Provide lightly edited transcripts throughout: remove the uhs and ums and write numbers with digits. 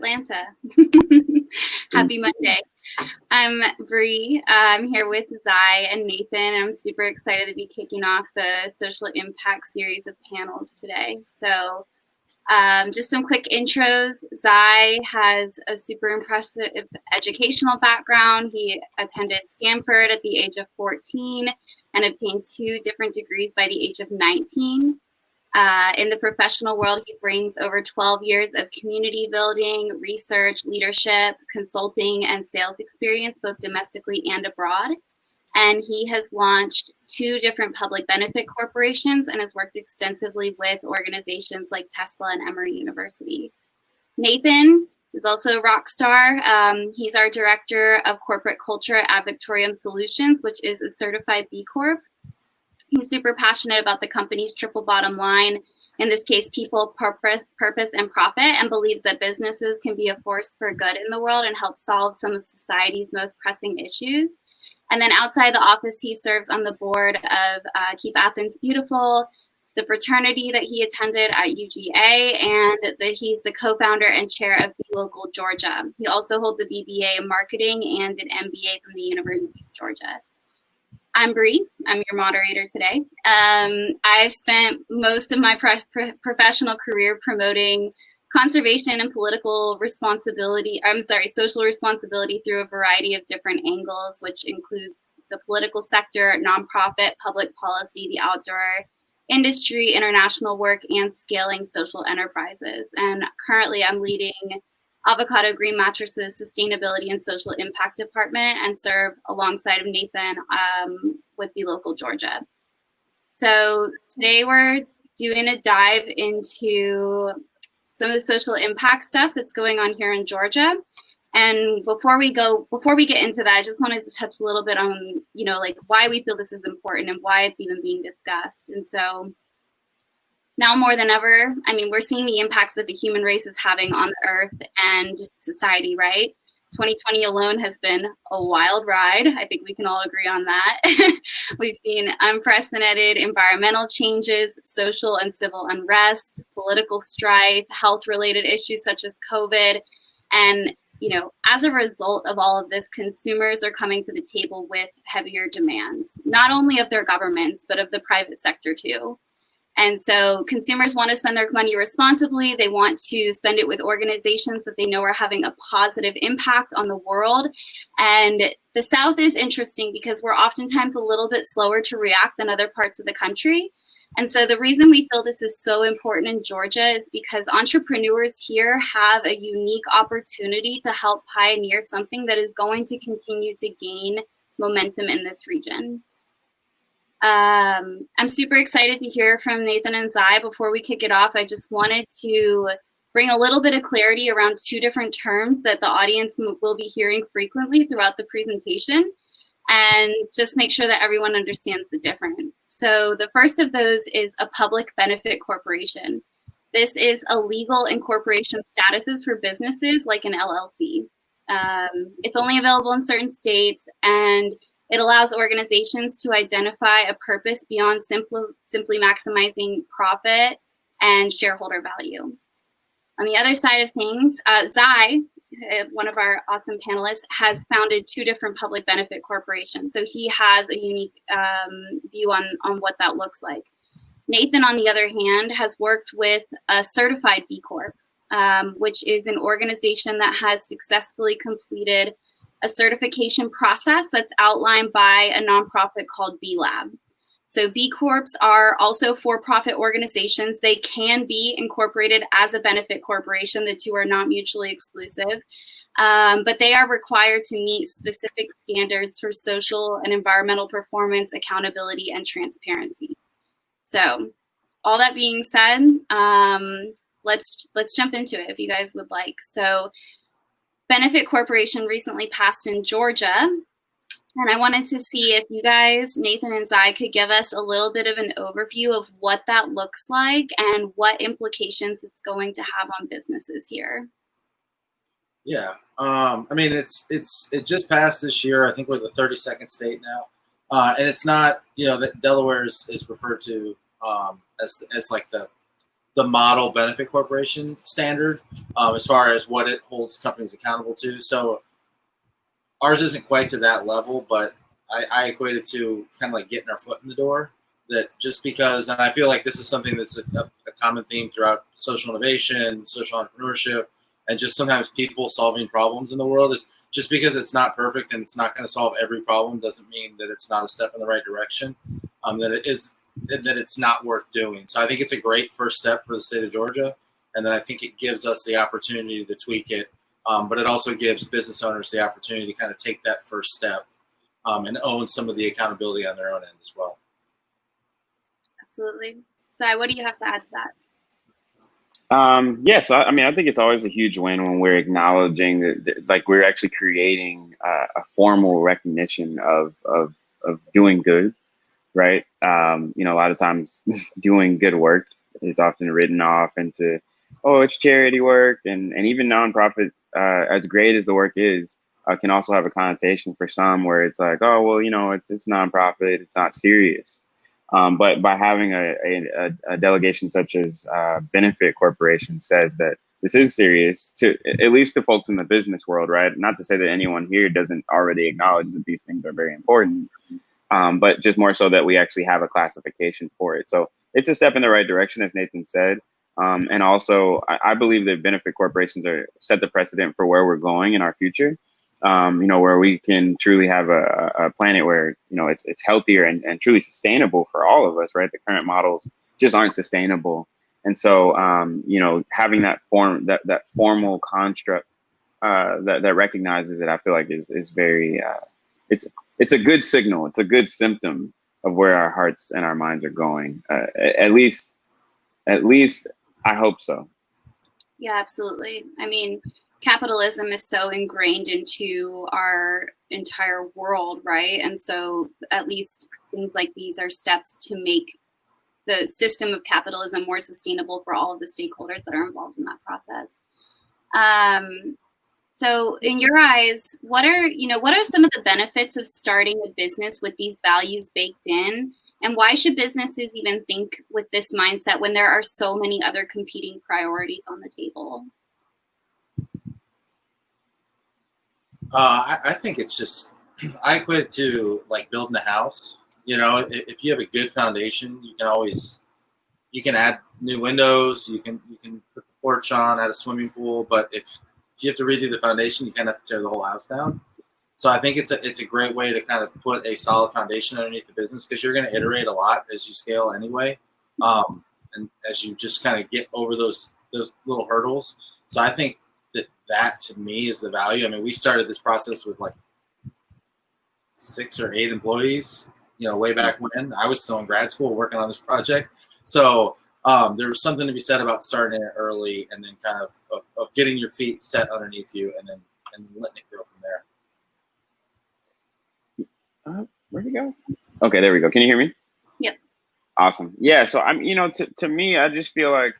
Atlanta. Happy Monday. I'm Bree. I'm here with Zai and Nathan. I'm super excited to be kicking off the social impact series of panels today. So just some quick intros. Zai has a super impressive educational background. He attended Stanford at the age of 14 and obtained 2 different degrees by the age of 19. In the professional world, he brings over 12 years of community building, research, leadership, consulting, and sales experience, both domestically and abroad. And he has launched 2 different public benefit corporations and has worked extensively with organizations like Tesla and Emory University. Nathan is also a rock star. He's our director of corporate culture at Victorium Solutions, which is a certified B Corp. He's super passionate about the company's triple bottom line, in this case, people, purpose, and profit, and believes that businesses can be a force for good in the world and help solve some of society's most pressing issues. And then outside the office, he serves on the board of Keep Athens Beautiful, the fraternity that he attended at UGA, and he's the co-founder and chair of B Local Georgia. He also holds a BBA in marketing and an MBA from the University of Georgia. I'm Bree. I'm your moderator today. I've spent most of my professional career promoting conservation and social responsibility through a variety of different angles, which includes the political sector, nonprofit, public policy, the outdoor industry, international work, and scaling social enterprises. And currently I'm leading Avocado Green Mattresses Sustainability and Social Impact Department and serve alongside of Nathan with the local Georgia. So today we're doing a dive into some of the social impact stuff that's going on here in Georgia. And before we get into that, I just wanted to touch a little bit on, like why we feel this is important and why it's even being discussed. And so now more than ever, we're seeing the impacts that the human race is having on the earth and society, right? 2020 alone has been a wild ride. I think we can all agree on that. We've seen unprecedented environmental changes, social and civil unrest, political strife, health-related issues such as COVID. And, as a result of all of this, consumers are coming to the table with heavier demands, not only of their governments, but of the private sector too. And so consumers want to spend their money responsibly. They want to spend it with organizations that they know are having a positive impact on the world. And the South is interesting because we're oftentimes a little bit slower to react than other parts of the country. And so the reason we feel this is so important in Georgia is because entrepreneurs here have a unique opportunity to help pioneer something that is going to continue to gain momentum in this region. I'm super excited to hear from Nathan and Zai. Before we kick it off, I just wanted to bring a little bit of clarity around 2 different terms that the audience will be hearing frequently throughout the presentation, and just make sure that everyone understands the difference. So the first of those is a public benefit corporation. This is a legal incorporation statuses for businesses like an LLC. It's only available in certain states, and it allows organizations to identify a purpose beyond simply maximizing profit and shareholder value. On the other side of things, Zai, one of our awesome panelists, has founded 2 different public benefit corporations. So he has a unique view on what that looks like. Nathan, on the other hand, has worked with a certified B Corp, which is an organization that has successfully completed a certification process that's outlined by a nonprofit called B Lab. So B Corps are also for-profit organizations. They can be incorporated as a benefit corporation. The 2 are not mutually exclusive, but they are required to meet specific standards for social and environmental performance, accountability, and transparency. So all that being said, let's jump into it if you guys would like. So Benefit Corporation recently passed in Georgia, and I wanted to see if you guys, Nathan and Zai, could give us a little bit of an overview of what that looks like and what implications it's going to have on businesses here. Yeah, it just passed this year. I think we're the 32nd state now, and it's not, that Delaware is referred to as like the the model benefit corporation standard as far as what it holds companies accountable to. So ours isn't quite to that level, but I equate it to kind of like getting our foot in the door. That just because, and I feel like this is something that's a common theme throughout social innovation, social entrepreneurship, and just sometimes people solving problems in the world, is just because it's not perfect and it's not going to solve every problem doesn't mean that it's not a step in the right direction. That it's not worth doing. So I think it's a great first step for the state of Georgia, and then I think it gives us the opportunity to tweak it, but it also gives business owners the opportunity to kind of take that first step and own some of the accountability on their own end as well. Absolutely. Sai, what do you have to add to that? So I mean, I think it's always a huge win when we're acknowledging that like we're actually creating a formal recognition of doing good, right? A lot of times doing good work is often written off into, oh, it's charity work, and even nonprofit, as great as the work is, can also have a connotation for some where it's like, oh, well, it's nonprofit, it's not serious. But by having a delegation such as Benefit Corporation says that this is serious, to at least to folks in the business world, right? Not to say that anyone here doesn't already acknowledge that these things are very important, but just more so that we actually have a classification for it. So it's a step in the right direction, as Nathan said. And also, I believe that benefit corporations set the precedent for where we're going in our future. Where we can truly have a planet where, it's healthier and truly sustainable for all of us, right? The current models just aren't sustainable. And so, having that formal construct that recognizes it, I feel like is very, it's a good signal. It's a good symptom of where our hearts and our minds are going. At least I hope so. Yeah, absolutely. I mean, capitalism is so ingrained into our entire world, right? And so at least things like these are steps to make the system of capitalism more sustainable for all of the stakeholders that are involved in that process. So in your eyes, what are some of the benefits of starting a business with these values baked in? And why should businesses even think with this mindset when there are so many other competing priorities on the table? I think it's just, I equate it to like building a house. If you have a good foundation, you can add new windows, you can put the porch on, add a swimming pool, but if you have to redo the foundation, you kind of have to tear the whole house down. So I think it's a great way to kind of put a solid foundation underneath the business, because you're going to iterate a lot as you scale anyway, and as you just kind of get over those little hurdles. So I think that to me is the value. I mean, we started this process with like 6 or 8 employees, way back when I was still in grad school working on this project. So there was something to be said about starting it early and then kind of getting your feet set underneath you and letting it grow from there. Where'd you go? Okay, there we go. Can you hear me? Yep. Awesome. Yeah. So to me, I just feel like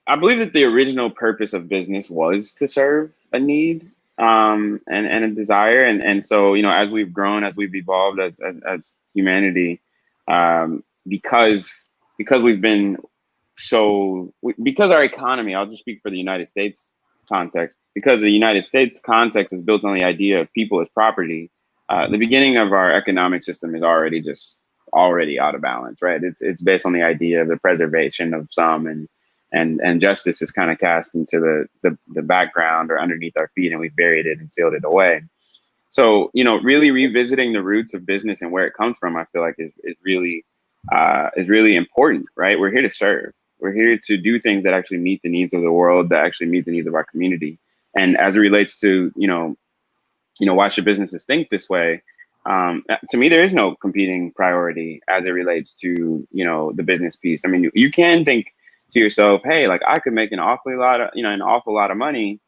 I believe that the original purpose of business was to serve a need and a desire. And so, as we've grown, as we've evolved as humanity, because we've been because our economy, I'll just speak for the United States context, because the United States context is built on the idea of people as property. The beginning of our economic system is already out of balance, right? It's based on the idea of the preservation of some and justice is kind of cast into the background or underneath our feet, and we've buried it and sealed it away. So, really revisiting the roots of business and where it comes from, I feel like is really important, right? We're here to serve. We're here to do things that actually meet the needs of the world, that actually meet the needs of our community. And as it relates to, why should businesses think this way? To me, there is no competing priority as it relates to, the business piece. I mean, you can think to yourself, hey, like I could make an awful lot of money,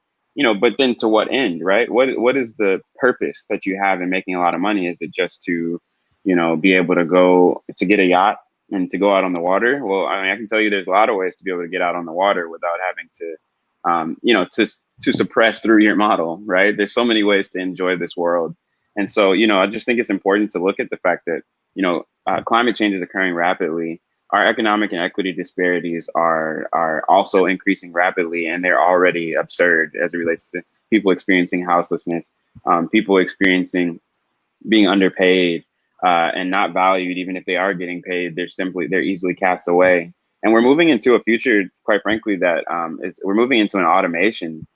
but then to what end, right? What is the purpose that you have in making a lot of money? Is it just to, be able to get a yacht and to go out on the water? Well, I mean, I can tell you there's a lot of ways to be able to get out on the water without having to, to suppress through your model, right? There's so many ways to enjoy this world. And so, I just think it's important to look at the fact that, climate change is occurring rapidly. our economic and equity disparities are also increasing rapidly, and they're already absurd as it relates to people experiencing houselessness, people experiencing being underpaid and not valued. Even if they are getting paid, they're easily cast away. And we're moving into a future, quite frankly, that we're moving into an automation.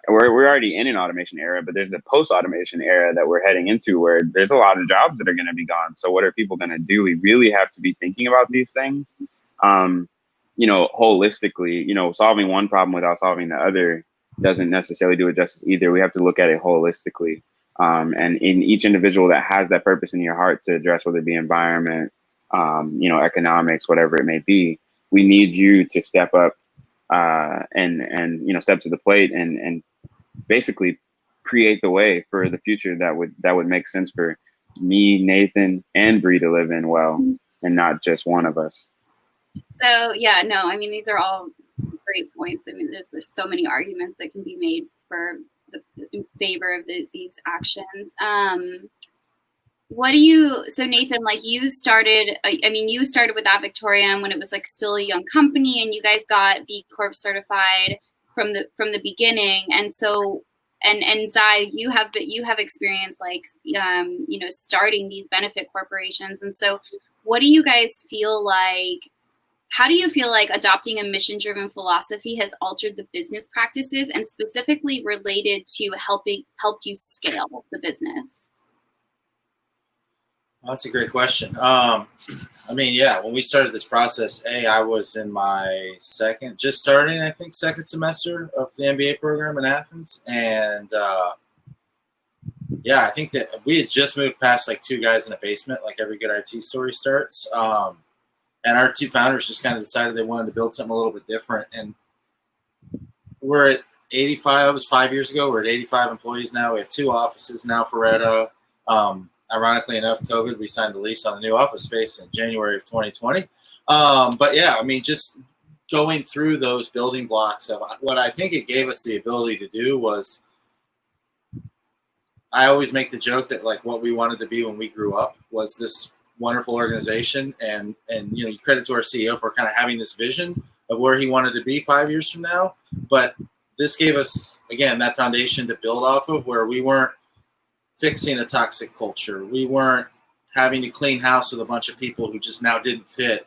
We're already in an automation era, but there's a post-automation era that we're heading into where there's a lot of jobs that are going to be gone. So what are people going to do? We really have to be thinking about these things, holistically. Solving one problem without solving the other doesn't necessarily do it justice either. We have to look at it holistically. And in each individual that has that purpose in your heart to address, whether it be environment, economics, whatever it may be, we need you to step up and step to the plate and basically create the way for the future that would make sense for me, Nathan, and Bree to live in well, and not just one of us. So yeah, no, I mean, these are all great points. I mean, there's so many arguments that can be made in favor of these actions. So Nathan, like you started with That Victorium when it was like still a young company, and you guys got B Corp certified from the beginning. And so, and Zai, you have experience like, starting these benefit corporations. And so what do you guys feel like, how do you feel like adopting a mission-driven philosophy has altered the business practices and specifically related to helped you scale the business? That's a great question. When we started this process, I was in my second semester of the MBA program in Athens. And I think that we had just moved past like two guys in a basement, like every good IT story starts. And our two founders just kind of decided they wanted to build something a little bit different. And we're at 85, it was 5 years ago, we're at 85 employees now. We have two offices now, Ferretta. Ironically enough, COVID, we signed a lease on a new office space in January of 2020. Just going through those building blocks of what I think it gave us the ability to do was, I always make the joke that like what we wanted to be when we grew up was this wonderful organization, and credit to our CEO for kind of having this vision of where he wanted to be 5 years from now. But this gave us, again, that foundation to build off of, where we weren't fixing a toxic culture. We weren't having to clean house with a bunch of people who just now didn't fit.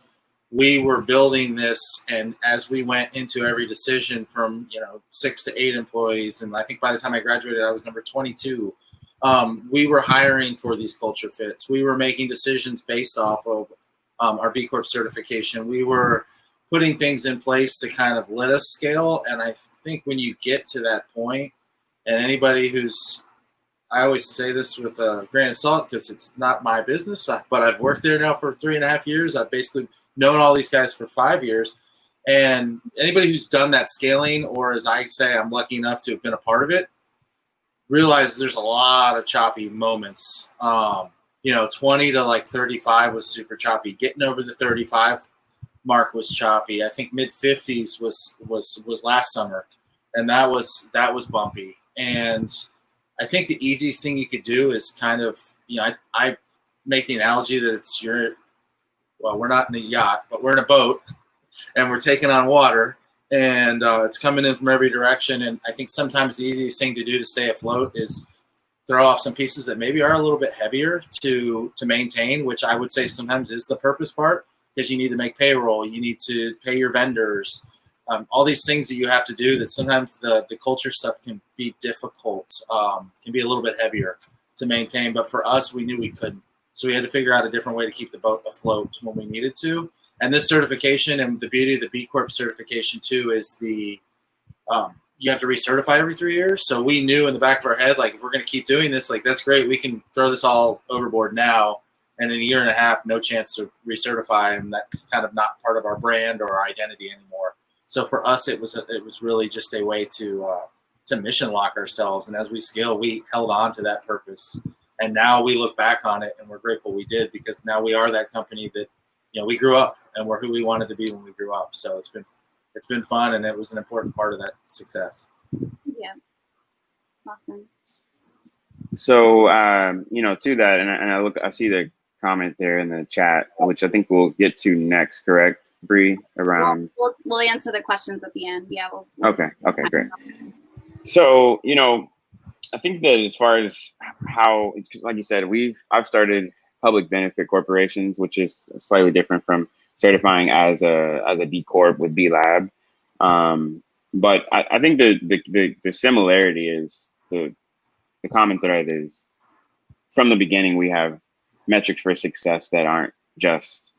We were building this, and as we went into every decision from 6 to 8 employees, and I think by the time I graduated, I was number 22. We were hiring for these culture fits. We were making decisions based off of our B Corp certification. We were putting things in place to kind of let us scale. And I think when you get to that point, and anybody I always say this with a grain of salt because it's not my business, but I've worked there now for 3.5 years. I've basically known all these guys for 5 years. And anybody who's done that scaling, or as I say, I'm lucky enough to have been a part of it, realize there's a lot of choppy moments. 20 to like 35 was super choppy. Getting over the 35 mark was choppy. I think mid 50s was last summer, and that was bumpy. And I think the easiest thing you could do is kind of, I make the analogy that we're not in a yacht, but we're in a boat, and we're taking on water. And it's coming in from every direction. And I think sometimes the easiest thing to do to stay afloat is throw off some pieces that maybe are a little bit heavier to maintain, which I would say sometimes is the purpose part, because you need to make payroll, you need to pay your vendors, all these things that you have to do that sometimes the culture stuff can be difficult, can be a little bit heavier to maintain. But for us, we knew we couldn't. So we had to figure out a different way to keep the boat afloat when we needed to. And this certification, and the beauty of the B Corp certification too, is you have to recertify every 3 years. So we knew in the back of our head, like, if we're going to keep doing this, like, that's great. We can throw this all overboard now. And in a year and a half, no chance to recertify. And that's kind of not part of our brand or our identity anymore. So for us, it was really just a way to mission lock ourselves. And as we scale, we held on to that purpose. And now we look back on it and we're grateful we did, because now we are that company that, we grew up, and we're who we wanted to be when we grew up. So it's been fun, and it was an important part of that success. Yeah. Awesome. So, to that, and I see the comment there in the chat, which I think we'll get to next, correct, Bree? Around. We'll answer the questions at the end. Yeah. We'll okay, great. So, you know, I think that as far as how, like you said, I've started public benefit corporations, which is slightly different from certifying as a B Corp with B Lab. But I think the similarity is the common thread is from the beginning, we have metrics for success that aren't just,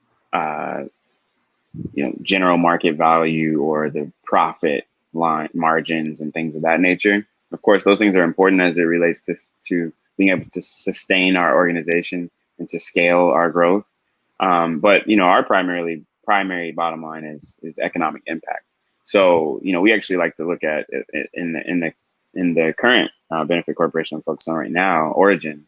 general market value or the profit line margins and things of that nature. Of course, those things are important as it relates to being able to sustain our organization and to scale our growth. But our primary bottom line is economic impact. So we actually like to look at it in the current benefit corporation I'm focused on right now, Origin.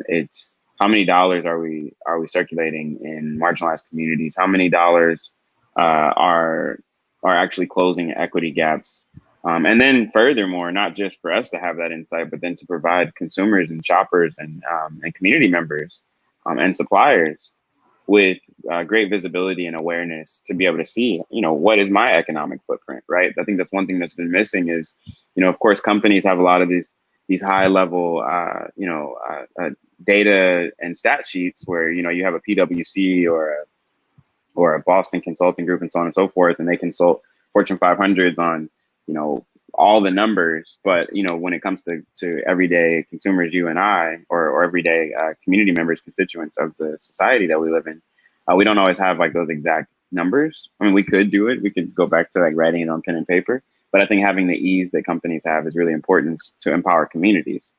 It's how many dollars are we circulating in marginalized communities? How many dollars are actually closing equity gaps? And then furthermore, not just for us to have that insight, but then to provide consumers and shoppers and community members and suppliers with great visibility and awareness to be able to see, what is my economic footprint, right? I think that's one thing that's been missing is, of course, companies have a lot of these high level, data and stat sheets where, you have a PwC or a Boston Consulting Group and so on and so forth, and they consult Fortune 500s on, all the numbers. But, when it comes to everyday consumers, you and I, or everyday community members, constituents of the society that we live in, we don't always have like those exact numbers. I mean, we could do it. We could go back to like writing it on pen and paper. But I think having the ease that companies have is really important to empower communities.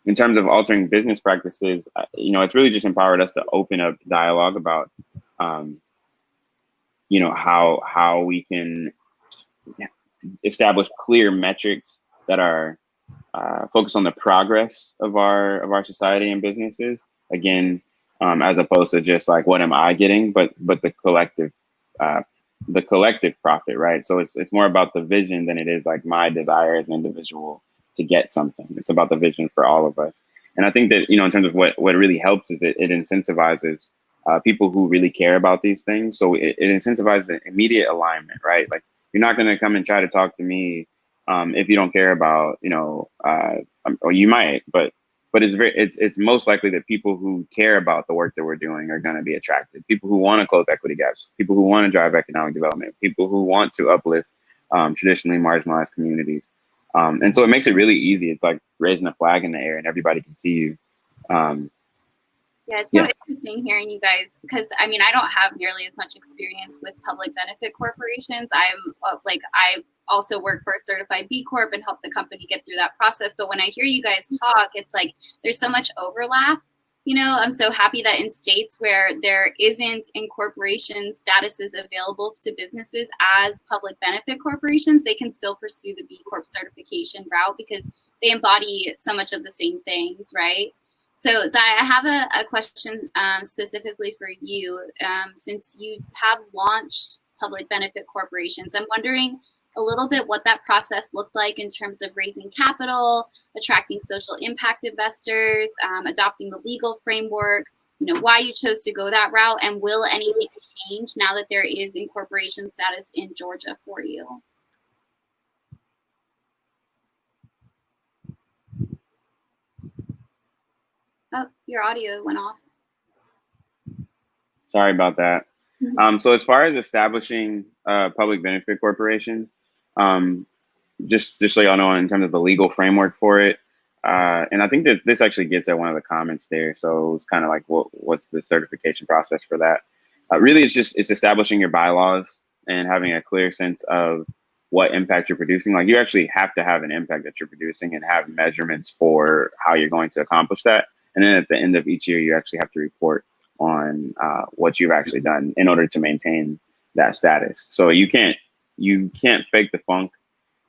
In terms of altering business practices, it's really just empowered us to open up dialogue about, how we can establish clear metrics that are focused on the progress of our society and businesses. Again, as opposed to just like, what am I getting, but the collective profit, right? So it's more about the vision than it is like my desire as an individual to get something. It's about the vision for all of us. And I think that, in terms of what really helps is it incentivizes people who really care about these things. So it incentivizes immediate alignment, right? Like, you're not going to come and try to talk to me if you don't care about, or you might, but it's most likely that people who care about the work that we're doing are going to be attracted. People who want to close equity gaps, people who want to drive economic development, people who want to uplift traditionally marginalized communities. And so it makes it really easy. It's like raising a flag in the air and everybody can see you. Yeah, it's so interesting hearing you guys, because I mean, I don't have nearly as much experience with public benefit corporations. I also work for a certified B Corp and help the company get through that process. But when I hear you guys talk, it's like there's so much overlap. I'm so happy that in states where there isn't incorporation statuses available to businesses as public benefit corporations, they can still pursue the B Corp certification route because they embody so much of the same things, right? So, Zai, I have a question specifically for you. Since you have launched public benefit corporations, I'm wondering a little bit what that process looked like in terms of raising capital, attracting social impact investors, adopting the legal framework, why you chose to go that route, and will anything change now that there is incorporation status in Georgia for you? Oh, your audio went off. Sorry about that. So as far as establishing a public benefit corporation, just so y'all know, in terms of the legal framework for it, and I think that this actually gets at one of the comments there. So it's kind of like, what's the certification process for that? Really, it's establishing your bylaws and having a clear sense of what impact you're producing. Like, you actually have to have an impact that you're producing and have measurements for how you're going to accomplish that. And then at the end of each year, you actually have to report on what you've actually done in order to maintain that status. So you can't fake the funk,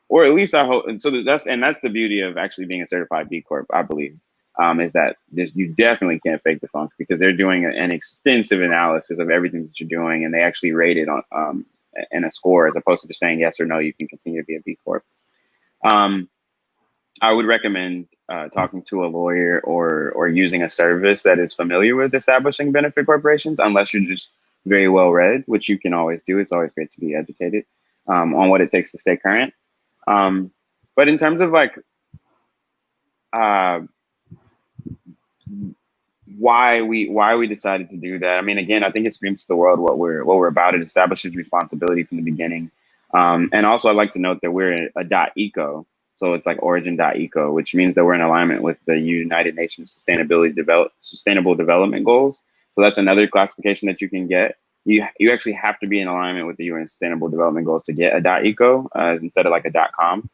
or at least I hope. And so that's the beauty of actually being a certified B Corp, I believe, is that you definitely can't fake the funk, because they're doing an extensive analysis of everything that you're doing, and they actually rate it on in a score, as opposed to just saying yes or no, you can continue to be a B Corp. I would recommend talking to a lawyer or using a service that is familiar with establishing benefit corporations, unless you're just very well read, which you can always do. It's always great to be educated on what it takes to stay current. But in terms of like why we decided to do that, I mean, again, I think it screams to the world what we're about. It establishes responsibility from the beginning. And also, I'd like to note that we're a .eco. So it's like origin.eco, which means that we're in alignment with the United Nations Sustainable Development Goals. So that's another classification that you can get. You actually have to be in alignment with the UN Sustainable Development Goals to get a .eco instead of like a .com.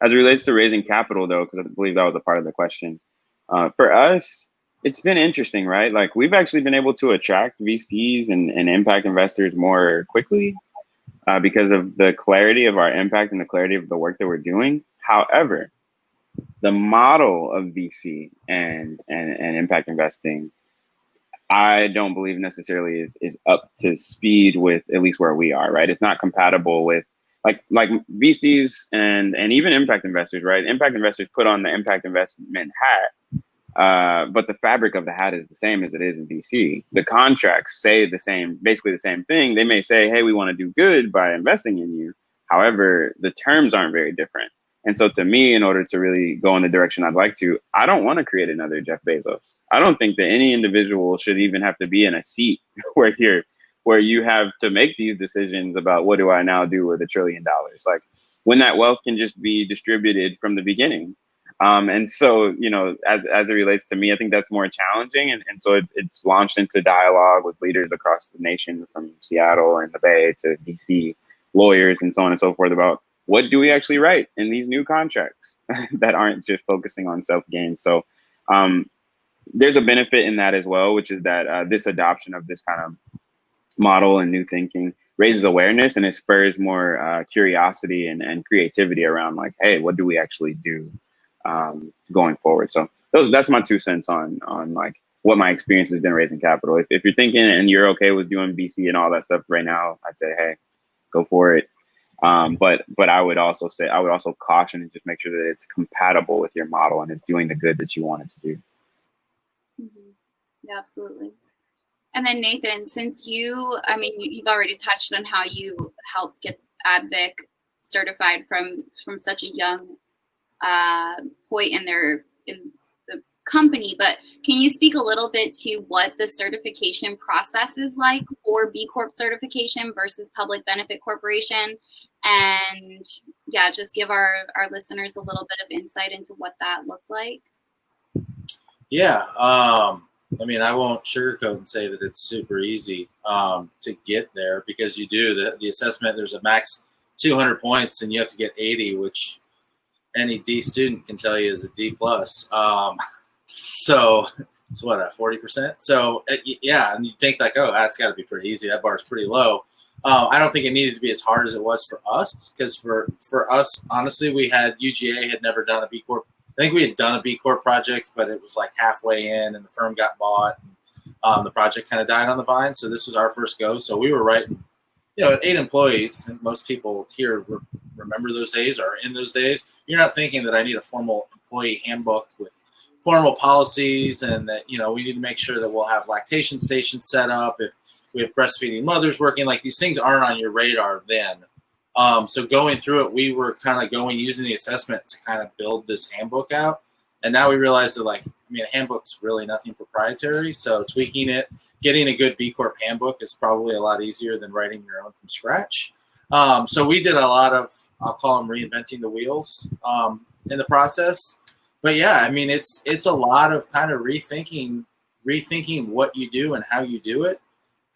As it relates to raising capital, though, because I believe that was a part of the question, for us, it's been interesting, right? Like we've actually been able to attract VCs and impact investors more quickly. Because of the clarity of our impact and the clarity of the work that we're doing. However, the model of VC and impact investing, I don't believe necessarily is up to speed with at least where we are, right? It's not compatible with like VCs and even impact investors, right? Impact investors put on the impact investment hat. But the fabric of the hat is the same as it is in VC. The contracts say basically the same thing. They may say, hey, we want to do good by investing in you. However, the terms aren't very different. And so to me, in order to really go in the direction I'd like to, I don't want to create another Jeff Bezos. I don't think that any individual should even have to be in a seat where you have to make these decisions about what do I now do with $1 trillion? Like when that wealth can just be distributed from the beginning. And so, you know, as it relates to me, I think that's more challenging. And so it's launched into dialogue with leaders across the nation, from Seattle and the Bay to DC, lawyers and so on and so forth, about what do we actually write in these new contracts that aren't just focusing on self-gain. So there's a benefit in that as well, which is that this adoption of this kind of model and new thinking raises awareness, and it spurs more curiosity and creativity around like, hey, what do we actually do going forward? So that's my 2 cents on like what my experience has been raising capital. If you're thinking and you're okay with doing VC and all that stuff right now, I'd say, hey, go for it. But I would also caution and just make sure that it's compatible with your model and it's doing the good that you want it to do. Mm-hmm. Yeah, absolutely. And then Nathan, since you've already touched on how you helped get AdVic certified from such a young point in the company, but can you speak a little bit to what the certification process is like for B Corp certification versus public benefit corporation? And yeah, just give our listeners a little bit of insight into what that looked like. Yeah. I mean, I won't sugarcoat and say that it's super easy to get there, because you do the assessment. There's a max 200 points and you have to get 80, which any D student can tell you is a D plus. So it's what, a 40%. So yeah, and you think like, oh, that's got to be pretty easy. That bar is pretty low. I don't think it needed to be as hard as it was for us, because for us, honestly, UGA had never done a B Corp. I think we had done a B Corp project, but it was like halfway in and the firm got bought. And, the project kind of died on the vine. So this was our first go. So we were writing, at 8 employees, and most people here remember those days or in those days. You're not thinking that I need a formal employee handbook with formal policies, and that, we need to make sure that we'll have lactation stations set up if we have breastfeeding mothers working. Like, these things aren't on your radar then. So going through it, we were kind of using the assessment to kind of build this handbook out. And now we realize that, a handbook's really nothing proprietary. So tweaking it, getting a good B Corp handbook is probably a lot easier than writing your own from scratch. So we did a lot of, I'll call them reinventing the wheels in the process. But yeah, it's a lot of kind of rethinking what you do and how you do it.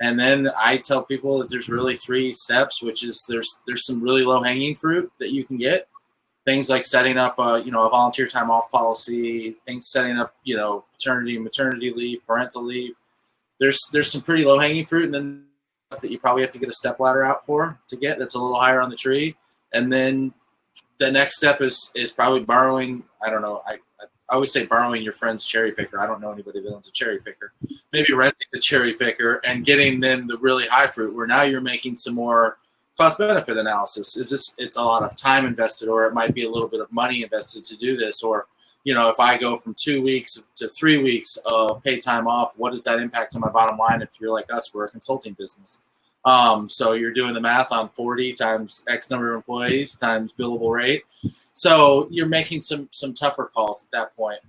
And then I tell people that there's really 3 steps, which is there's some really low hanging fruit that you can get. Things like setting up a volunteer time off policy, setting up, paternity and maternity leave, parental leave. There's some pretty low hanging fruit, and then that you probably have to get a step ladder out to get that's a little higher on the tree. And then the next step is probably borrowing. I don't know. I always say borrowing your friend's cherry picker. I don't know anybody that owns a cherry picker. Maybe renting the cherry picker and getting then the really high fruit, where now you're making some more cost benefit analysis. It's a lot of time invested, or it might be a little bit of money invested to do this, or, if I go from 2 weeks to 3 weeks of paid time off, what does that impact on my bottom line? If you're like us, we're a consulting business. So you're doing the math on 40 times X number of employees times billable rate. So you're making some tougher calls at that point.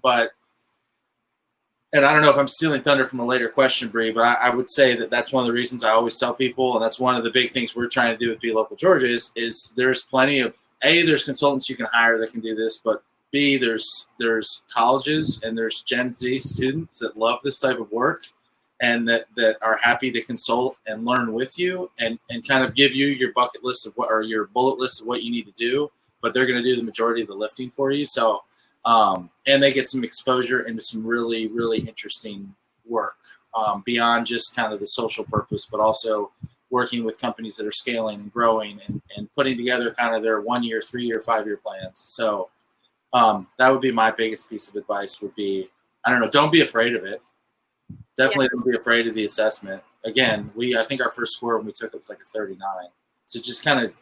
And I don't know if I'm stealing thunder from a later question, Bree, but I would say that that's one of the reasons I always tell people, and that's one of the big things we're trying to do with Be Local Georgia is there's plenty of, there's consultants you can hire that can do this, but B, there's colleges and there's Gen Z students that love this type of work and that are happy to consult and learn with you and kind of give you your bucket list of what, or your bullet list of what you need to do, but they're going to do the majority of the lifting for you. So, and they get some exposure into some really, really interesting work beyond just kind of the social purpose, but also working with companies that are scaling and growing and putting together kind of their 1 year, 3 year, 5 year plans. So that would be my biggest piece of advice would be, I don't know, don't be afraid of it. Definitely don't be afraid of the assessment. Again, I think our first score when we took it was like a 39. So just kind of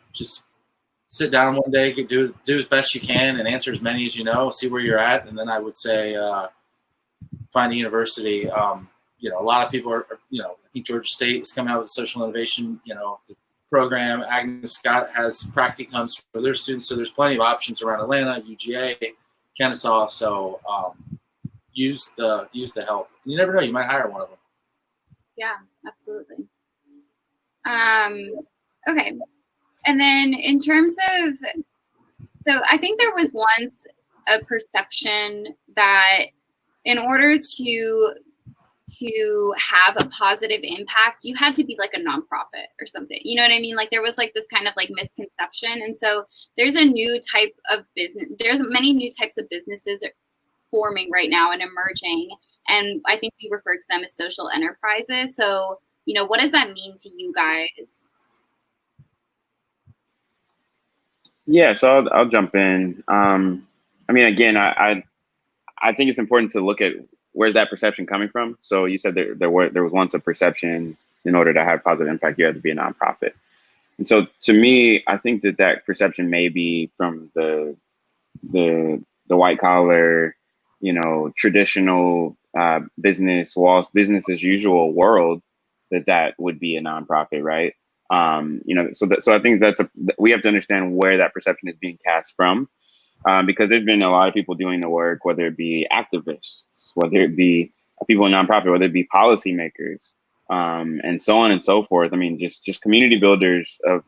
sit down one day, do as best you can and answer as many as you know, see where you're at. And then I would say find a university. A lot of people are, I think Georgia State is coming out with a social innovation, the program. Agnes Scott has practicums for their students. So there's plenty of options around Atlanta, UGA, Kennesaw. So use the help. You never know, you might hire one of them. Yeah, absolutely. Okay. And then in terms of, so I think there was once a perception that in order to have a positive impact, you had to be like a nonprofit or something. You know what I mean? Like there was like this kind of like misconception. And so there's a new type of business. There's many new types of businesses forming right now and emerging. And I think we refer to them as social enterprises. So, what does that mean to you guys? Yeah, so I'll jump in. Again, I think it's important to look at where's that perception coming from. So you said there was once a perception in order to have positive impact, you had to be a nonprofit. And so to me, I think that perception may be from the white collar, traditional business as usual world that would be a nonprofit, right? So I think we have to understand where that perception is being cast from, because there's been a lot of people doing the work, whether it be activists, whether it be people in nonprofit, whether it be policymakers, and so on and so forth. I mean, just community builders of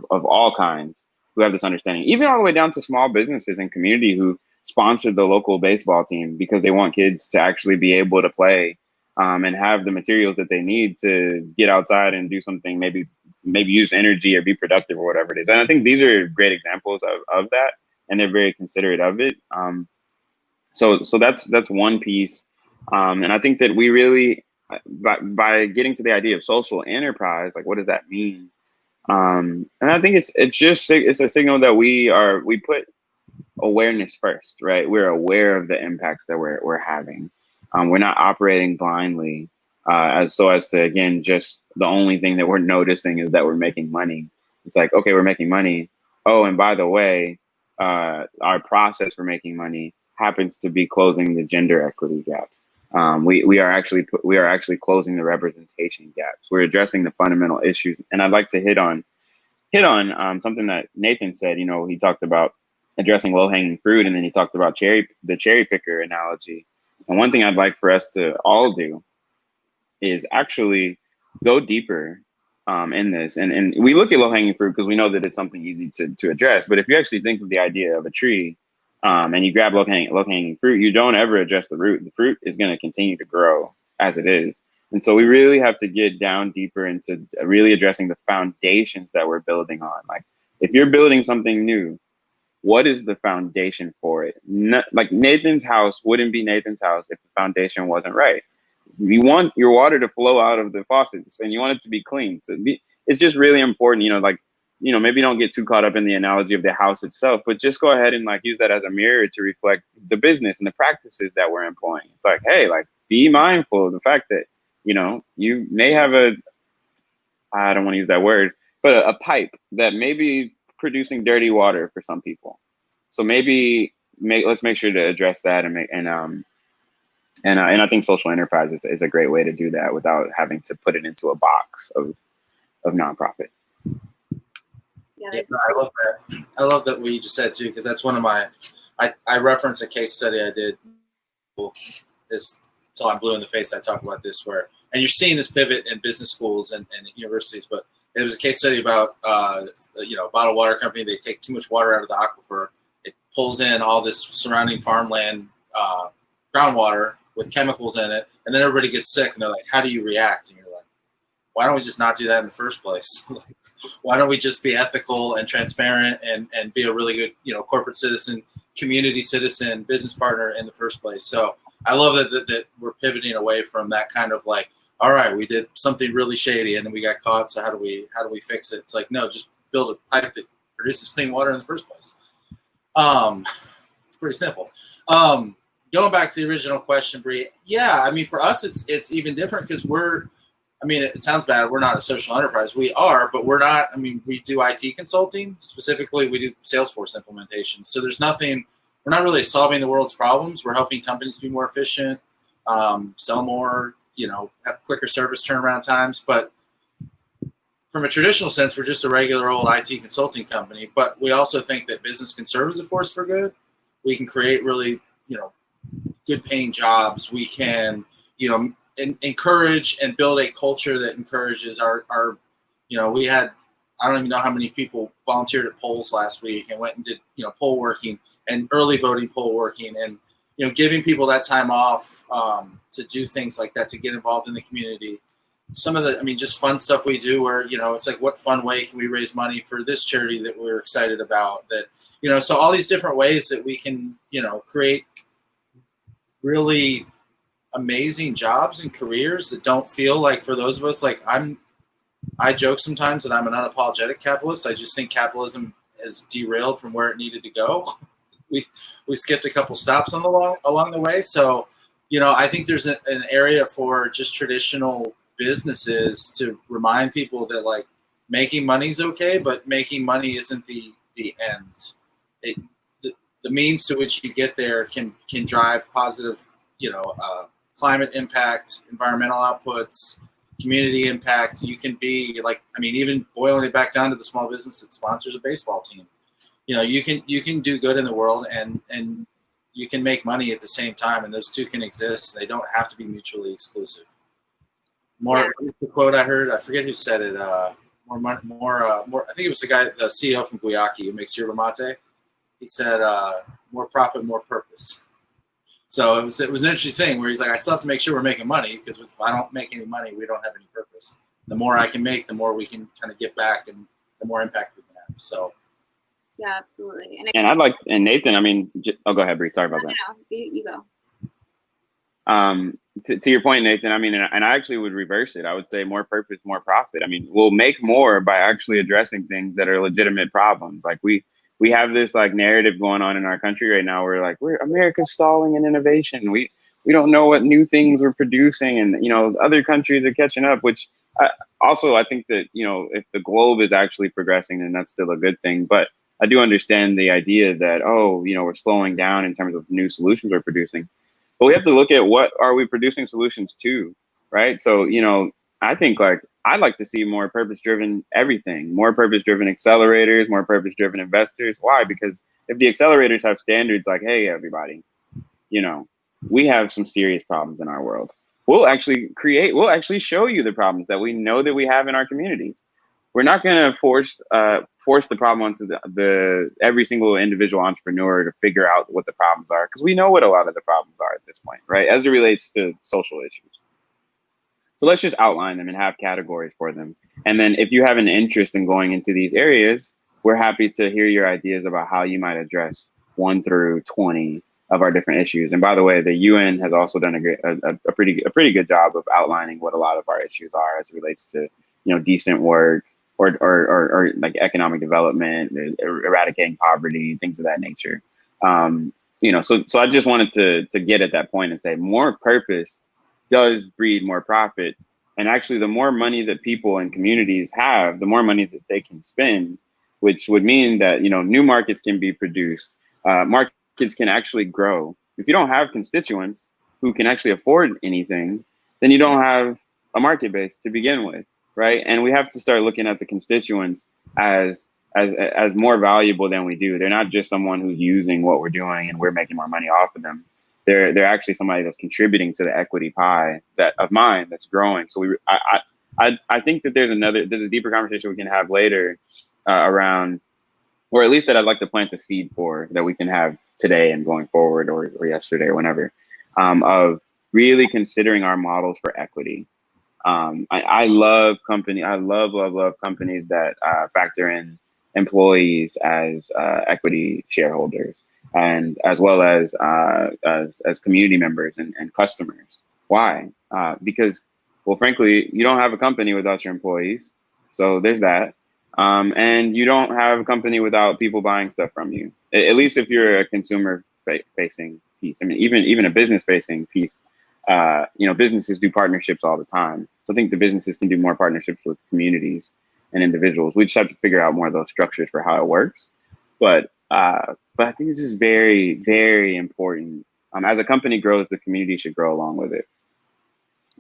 all kinds who have this understanding, even all the way down to small businesses and community who sponsor the local baseball team because they want kids to actually be able to play. And have the materials that they need to get outside and do something, maybe use energy or be productive or whatever it is. And I think these are great examples of that, and they're very considerate of it. So that's one piece. And I think that we really, by getting to the idea of social enterprise, like what does that mean? And I think it's a signal that we put awareness first, right? We're aware of the impacts that we're having. We're not operating blindly, as to, again, just the only thing that we're noticing is that we're making money. It's like, okay, we're making money. Oh, and by the way, our process for making money happens to be closing the gender equity gap. We are actually closing the representation gaps. We're addressing the fundamental issues. And I'd like to hit on something that Nathan said. He talked about addressing low-hanging fruit, and then he talked about the cherry picker analogy. And one thing I'd like for us to all do is actually go deeper in this. And we look at low-hanging fruit because we know that it's something easy to address. But if you actually think of the idea of a tree and you grab low-hanging fruit, you don't ever address the root. The fruit is going to continue to grow as it is. And so we really have to get down deeper into really addressing the foundations that we're building on. Like if you're building something new, what is the foundation for it? Like Nathan's house wouldn't be Nathan's house if the foundation wasn't right. You want your water to flow out of the faucets and you want it to be clean. So it's just really important, maybe don't get too caught up in the analogy of the house itself, but just go ahead and use that as a mirror to reflect the business and the practices that we're employing. It's like, hey, be mindful of the fact that, you may have I don't want to use that word, but a pipe that may be producing dirty water for some people. So maybe let's make sure to address that and I think social enterprise is a great way to do that without having to put it into a box of nonprofit. Yeah, I love that. I love that what you just said too, because that's one of my. I reference a case study I did. This till I'm blue in the face. I talk about this and you're seeing this pivot in business schools and universities, but it was a case study about a bottled water company. They take too much water out of the aquifer. It pulls in all this surrounding farmland groundwater with chemicals in it, and then everybody gets sick, and they're like, how do you react? And you're like, why don't we just not do that in the first place? Why don't we just be ethical and transparent and be a really good, corporate citizen, community citizen, business partner in the first place? So I love that we're pivoting away from that kind of like, all right, we did something really shady and then we got caught, so how do we fix it? It's like, no, just build a pipe that produces clean water in the first place. It's pretty simple. Going back to the original question, Bree, yeah, I mean, for us, it's even different because it sounds bad. We're not a social enterprise. We are, but we're not. I mean, we do IT consulting. Specifically, we do Salesforce implementation. So we're not really solving the world's problems. We're helping companies be more efficient, sell more, have quicker service turnaround times. But from a traditional sense, we're just a regular old IT consulting company. But we also think that business can serve as a force for good. We can create really, good paying jobs. We can, encourage and build a culture that encourages our we had, I don't even know how many people volunteered at polls last week and went and did, poll working and early voting poll working and, giving people that time off to do things like that, to get involved in the community. Some of the, just fun stuff we do where, it's like, what fun way can we raise money for this charity that we're excited about that, so all these different ways that we can, create really amazing jobs and careers that don't feel like, for those of us, like I joke sometimes that I'm an unapologetic capitalist. I just think capitalism has derailed from where it needed to go. We skipped a couple stops along the way. So, I think there's an area for just traditional businesses to remind people that like making money is okay, but making money isn't the end. The means to which you get there can drive positive, climate impact, environmental outputs, community impact. You can be like, even boiling it back down to the small business that sponsors a baseball team. You can do good in the world and you can make money at the same time, and those two can exist. They don't have to be mutually exclusive. The quote I heard, I forget who said it. More. I think it was the CEO from Guayaki who makes yerba mate. He said, "More profit, more purpose." So it was an interesting thing where he's like, I still have to make sure we're making money, because if I don't make any money, we don't have any purpose. The more I can make, the more we can kind of get back, and the more impact we can have. So. Yeah, absolutely. And Nathan, go ahead, Bree. Sorry about that. No, you go. To your point, Nathan, and I actually would reverse it. I would say more purpose, more profit. We'll make more by actually addressing things that are legitimate problems. Like we have this like narrative going on in our country right now where like America's stalling in innovation. We don't know what new things we're producing, and other countries are catching up, which I think that if the globe is actually progressing, then that's still a good thing. But I do understand the idea that we're slowing down in terms of new solutions we're producing. But we have to look at what are we producing solutions to, right? So, I think I'd like to see more purpose-driven everything, more purpose-driven accelerators, more purpose-driven investors. Why? Because if the accelerators have standards like, hey, everybody, we have some serious problems in our world. We'll actually show you the problems that we know that we have in our communities. We're not going to force the problem onto the every single individual entrepreneur to figure out what the problems are, because we know what a lot of the problems are at this point, right? As it relates to social issues. So let's just outline them and have categories for them. And then if you have an interest in going into these areas, we're happy to hear your ideas about how you might address 1 through 20 of our different issues. And by the way, the UN has also done a pretty good job of outlining what a lot of our issues are as it relates to, decent work, or like economic development, eradicating poverty, things of that nature. So I just wanted to get at that point and say more purpose does breed more profit. And actually, the more money that people and communities have, the more money that they can spend, which would mean that, new markets can be produced. Markets can actually grow. If you don't have constituents who can actually afford anything, then you don't have a market base to begin with, right? And we have to start looking at the constituents as more valuable than we do. They're not just someone who's using what we're doing and we're making more money off of them. They're actually somebody that's contributing to the equity pie of mine that's growing. So I think that there's a deeper conversation we can have later around, or at least that I'd like to plant the seed for, that we can have today and going forward, or yesterday or whenever, of really considering our models for equity. I love companies that factor in employees as equity shareholders, and as well as community members and customers. Why? Because, well, frankly, you don't have a company without your employees. So there's that. And you don't have a company without people buying stuff from you. At least if you're a consumer facing piece. I mean, even a business facing piece. Businesses do partnerships all the time. So I think the businesses can do more partnerships with communities and individuals. We just have to figure out more of those structures for how it works. But I think this is very, very important. As a company grows, the community should grow along with it.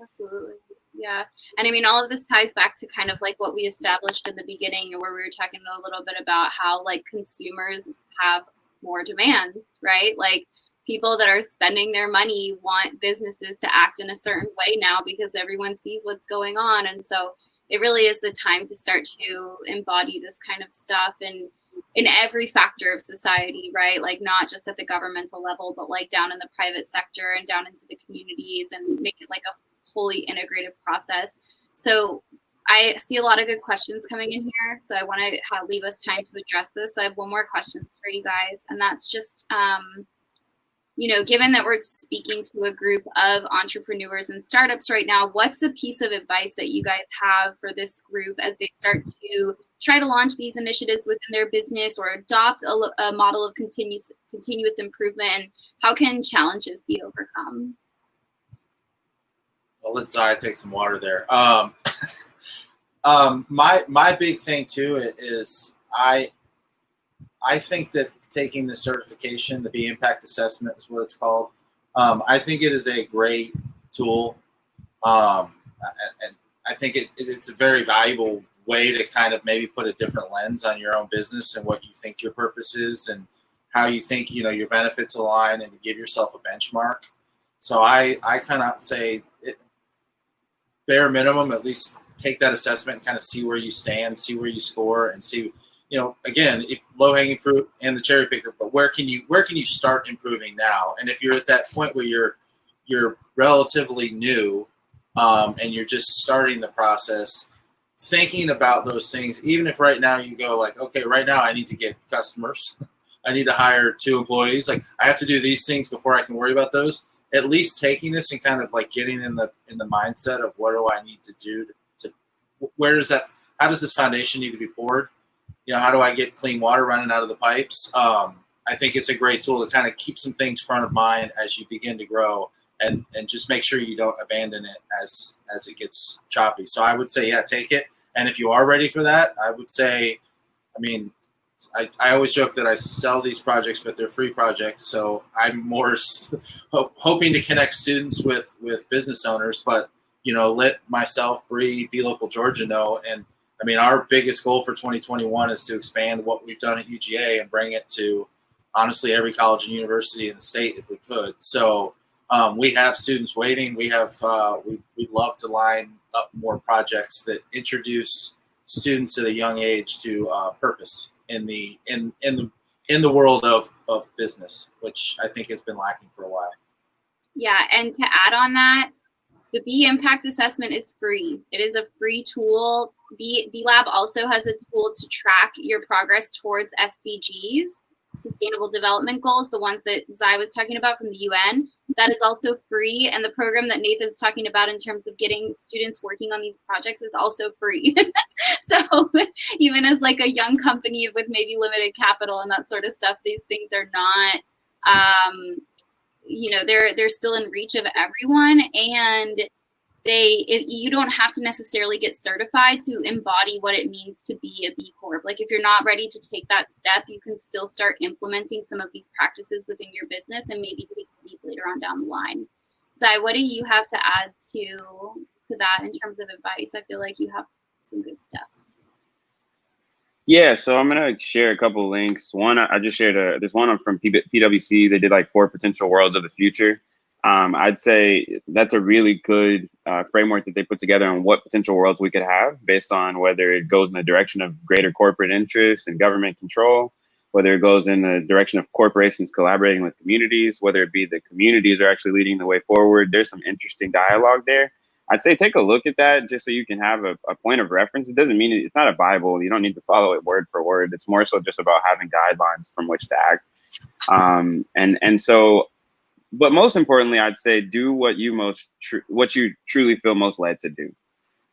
Absolutely. Yeah. And I mean, all of this ties back to kind of like what we established in the beginning, where we were talking a little bit about how like consumers have more demands, right? Like people that are spending their money want businesses to act in a certain way now because everyone sees what's going on. And so it really is the time to start to embody this kind of stuff in every factor of society, right? Like not just at the governmental level, but like down in the private sector and down into the communities, and make it like a fully integrated process. So I see a lot of good questions coming in here. So I want to leave us time to address this. I have one more question for you guys. And that's just, given that we're speaking to a group of entrepreneurs and startups right now, what's a piece of advice that you guys have for this group as they start to try to launch these initiatives within their business or adopt a model of continuous improvement? And how can challenges be overcome? I'll let Zai take some water there. My big thing too is I think that taking the certification, the B Impact Assessment is what it's called. I think it is a great tool, and I think it's a very valuable way to kind of maybe put a different lens on your own business and what you think your purpose is and how you think your benefits align, and to give yourself a benchmark. So I kind of say bare minimum, at least take that assessment and kind of see where you stand, see where you score, and see, again, if low hanging fruit and the cherry picker, but where can you start improving now? And if you're at that point where you're relatively new, and you're just starting the process, thinking about those things, even if right now you go like, okay, right now I need to get customers, I need to hire 2 employees, like I have to do these things before I can worry about those. At least taking this and kind of like getting in the mindset of what do I need to do to how does this foundation need to be poured? How do I get clean water running out of the pipes? I think it's a great tool to kind of keep some things front of mind as you begin to grow, and just make sure you don't abandon it as it gets choppy. So I would say, yeah, take it. And if you are ready for that, I would say, I always joke that I sell these projects, but they're free projects. So I'm more hoping to connect students with business owners, but, let myself, Bree, Be Local Georgia know. And our biggest goal for 2021 is to expand what we've done at UGA and bring it to honestly every college and university in the state if we could. So we have students waiting. We have, we'd love to line up more projects that introduce students at a young age to purpose in the world of business, which I think has been lacking for a while. Yeah, and to add on that, the B Impact Assessment is free. It is a free tool. B Lab also has a tool to track your progress towards SDGs, Sustainable Development Goals, the ones that Zai was talking about from the UN. That is also free. And the program that Nathan's talking about in terms of getting students working on these projects is also free. So even as like a young company with maybe limited capital and that sort of stuff, these things are not, they're still in reach of everyone. And you don't have to necessarily get certified to embody what it means to be a B Corp. Like if you're not ready to take that step, you can still start implementing some of these practices within your business and maybe take the leap later on down the line. Zai, what do you have to add to that in terms of advice? I feel like you have some good stuff. Yeah, so I'm gonna share a couple of links. One, I just shared there's one from PwC. They did like 4 potential worlds of the future. I'd say that's a really good framework that they put together on what potential worlds we could have based on whether it goes in the direction of greater corporate interests and government control, whether it goes in the direction of corporations collaborating with communities, whether it be the communities are actually leading the way forward. There's some interesting dialogue there. I'd say take a look at that just so you can have a point of reference. It doesn't mean it's not a Bible. You don't need to follow it word for word. It's more so just about having guidelines from which to act. But most importantly, I'd say do what you truly feel most led to do.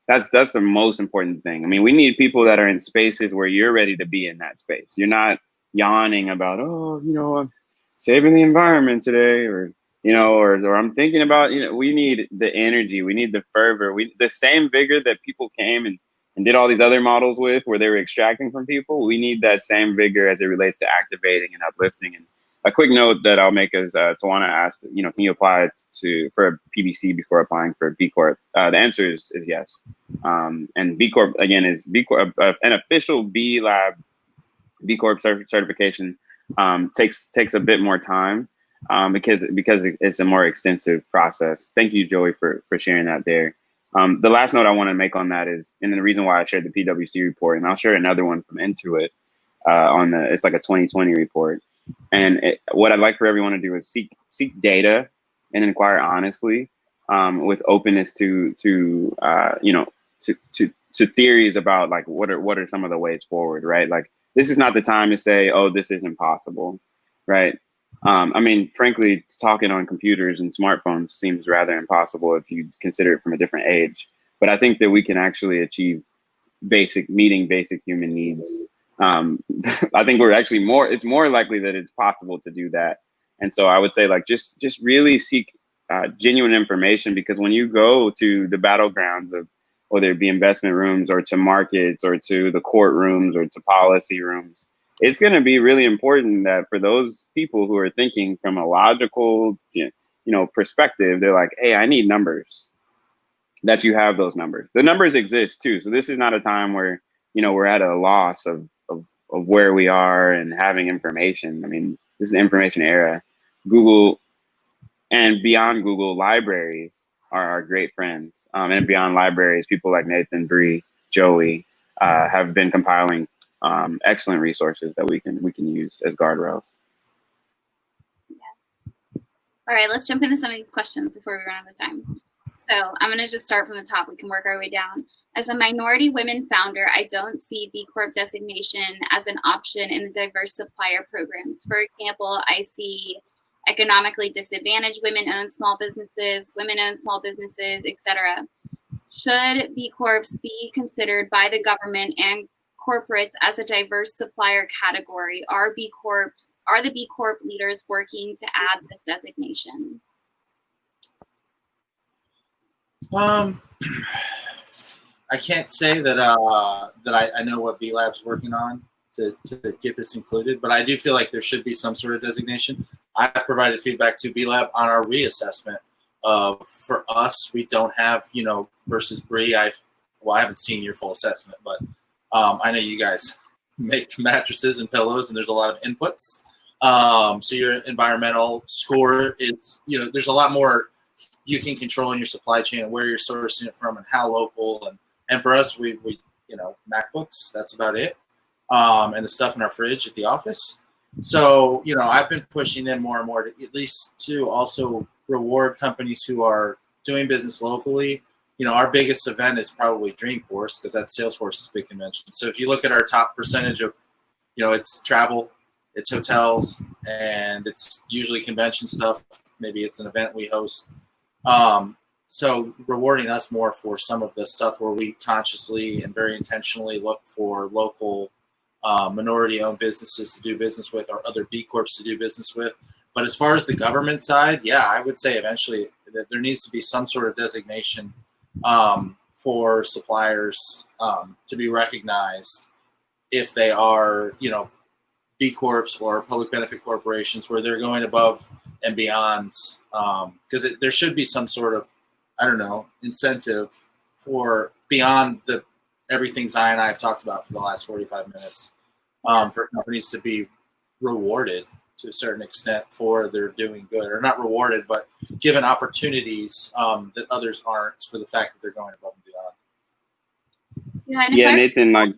That's the most important thing. I mean, we need people that are in spaces where you're ready to be in that space. You're not yawning about, I'm saving the environment today, or or I'm thinking about, we need the energy, we need the fervor, the same vigor that people came and did all these other models with where they were extracting from people. We need that same vigor as it relates to activating and uplifting. And a quick note that I'll make is Tawana asked, can you apply for a PBC before applying for a B Corp? The answer is yes. And B Corp, again, is B Corp, an official B Lab B Corp certification takes a bit more time. Because it's a more extensive process. Thank you, Joey, for sharing that there. The last note I want to make on that is, and the reason why I shared the PwC report, and I'll share another one from Intuit it's like a 2020 report. And what I'd like for everyone to do is seek data and inquire honestly, with openness to theories about like what are some of the ways forward, right? Like this is not the time to say, oh, this isn't possible, right? I mean, frankly, talking on computers and smartphones seems rather impossible if you consider it from a different age. But I think that we can actually achieve meeting basic human needs. I think it's more likely that it's possible to do that. And so I would say like, just really seek genuine information, because when you go to the battlegrounds of whether it be investment rooms or to markets or to the courtrooms or to policy rooms, it's going to be really important that for those people who are thinking from a logical, perspective, they're like, hey, I need numbers, that you have those numbers. The numbers exist too. So this is not a time where, we're at a loss of where we are and having information. I mean, this is the information era. Google and beyond Google, libraries are our great friends. And beyond libraries, people like Nathan, Bree, Joey have been compiling excellent resources that we can use as guardrails. Yeah. All right, let's jump into some of these questions before we run out of time. So I'm going to just start from the top. We can work our way down. As a minority women founder, I don't see B Corp designation as an option in the diverse supplier programs. For example, I see economically disadvantaged women-owned small businesses, women-owned small businesses, etc. Should B Corps be considered by the government and corporates as a diverse supplier category? Are the B Corp leaders working to add this designation? I can't say that I know what B Lab's working on to get this included, but I do feel like there should be some sort of designation. I provided feedback to B Lab on our reassessment. For us, we don't have, versus Bree. I haven't seen your full assessment, but I know you guys make mattresses and pillows, and there's a lot of inputs. So your environmental score is, there's a lot more you can control in your supply chain and where you're sourcing it from and how local. And for us, we MacBooks, that's about it. And the stuff in our fridge at the office. So, I've been pushing them more and more to at least to also reward companies who are doing business locally. Our biggest event is probably Dreamforce, because that's Salesforce's big convention. So if you look at our top percentage of, it's travel, it's hotels, and it's usually convention stuff. Maybe it's an event we host. So rewarding us more for some of the stuff where we consciously and very intentionally look for local minority-owned businesses to do business with, or other B Corps to do business with. But as far as the government side, yeah, I would say eventually that there needs to be some sort of designation for suppliers to be recognized if they are, B Corps or public benefit corporations where they're going above and beyond, because there should be some sort of, incentive for beyond everything Zion and I have talked about for the last 45 minutes, for companies to be rewarded to a certain extent for their doing good, or not rewarded, but given opportunities that others aren't for the fact that they're going above and beyond. Yeah, yeah, Nathan, I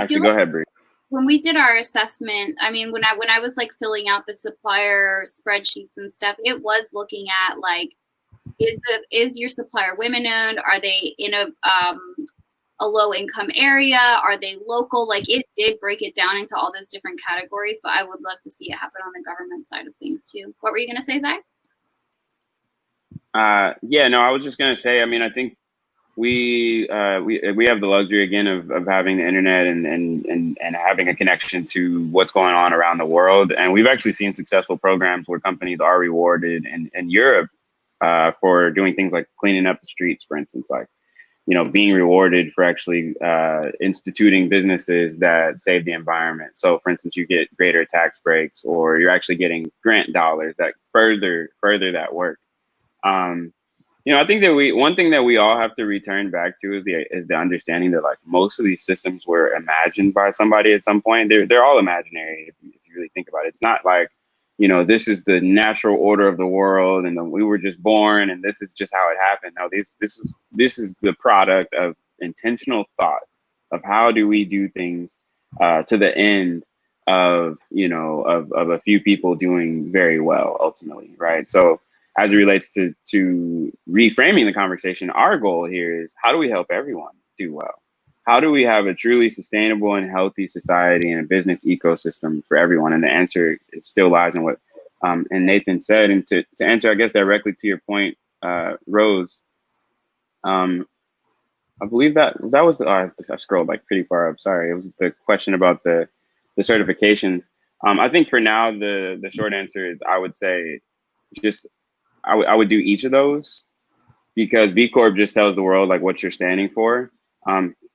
feel go ahead, Bree. When we did our assessment, I mean, when I was like filling out the supplier spreadsheets and stuff, it was looking at like, is your supplier women owned? Are they in a low income area? Are they local? Like, it did break it down into all those different categories, but I would love to see it happen on the government side of things too. What were you going to say, Zach? Yeah, no, I was just going to say, I mean, I think we have the luxury again of having the internet and having a connection to what's going on around the world. And we've actually seen successful programs where companies are rewarded in Europe for doing things like cleaning up the streets, for instance, like, being rewarded for actually instituting businesses that save the environment. So, for instance, you get greater tax breaks, or you're actually getting grant dollars that further that work. I think that one thing that we all have to return back to is the understanding that like most of these systems were imagined by somebody at some point. They're all imaginary if you really think about it. It's not like, this is the natural order of the world and we were just born and this is just how it happened. No, this is the product of intentional thought of how do we do things to the end of a few people doing very well ultimately, right? So as it relates to reframing the conversation, our goal here is how do we help everyone do well? How do we have a truly sustainable and healthy society and a business ecosystem for everyone? And the answer it still lies in what and Nathan said. And to answer, I guess, directly to your point, Rose, I believe that was I scrolled like pretty far up. Sorry, it was the question about the certifications. I think for now the short answer is I would say just I would do each of those, because B Corp just tells the world like what you're standing for.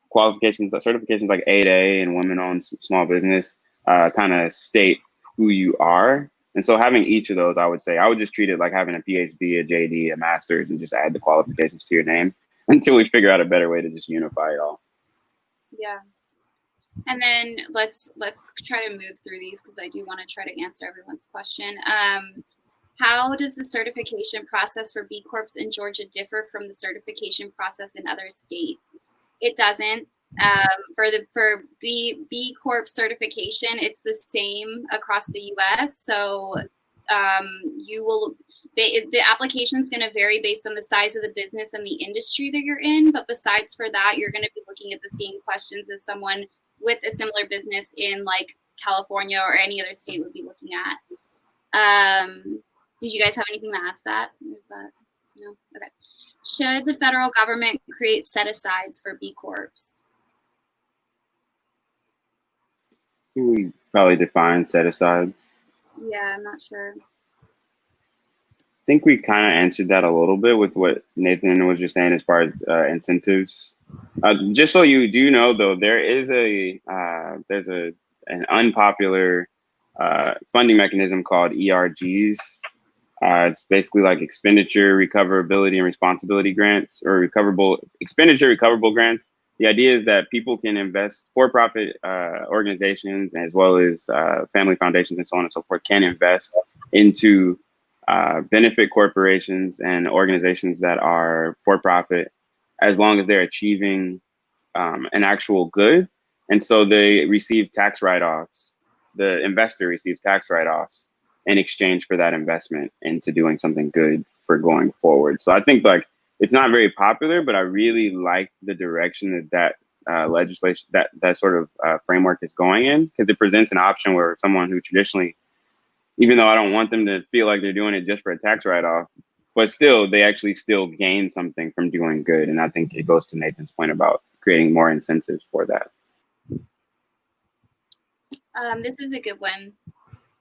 Qualifications, certifications like 8A and women-owned small business kind of state who you are. And so having each of those, I would say, I would just treat it like having a PhD, a JD, a master's, and just add the qualifications to your name until we figure out a better way to just unify it all. Yeah. And then let's try to move through these because I do want to try to answer everyone's question. How does the certification process for B Corps in Georgia differ from the certification process in other states? It doesn't. For B Corp certification, it's the same across the U.S. So the application is going to vary based on the size of the business and the industry that you're in. But besides for that, you're going to be looking at the same questions as someone with a similar business in like California or any other state would be looking at. Did you guys have anything to ask that? No? Okay. Should the federal government create set-asides for B Corps? We probably define set-asides. Yeah, I'm not sure. I think we kind of answered that a little bit with what Nathan was just saying as far as incentives. Just so you do know, though, there is there's an unpopular funding mechanism called ERGs. It's basically like expenditure, recoverability, and responsibility grants, or recoverable grants. The idea is that people can invest, for-profit organizations as well as family foundations and so on and so forth can invest into benefit corporations and organizations that are for-profit as long as they're achieving an actual good. And so they receive tax write-offs. The investor receives tax write-offs in exchange for that investment into doing something good for going forward. So I think like it's not very popular, but I really like the direction that legislation, that sort of framework is going in, because it presents an option where someone who traditionally, even though I don't want them to feel like they're doing it just for a tax write-off, but still they actually still gain something from doing good. And I think it goes to Nathan's point about creating more incentives for that. This is a good one.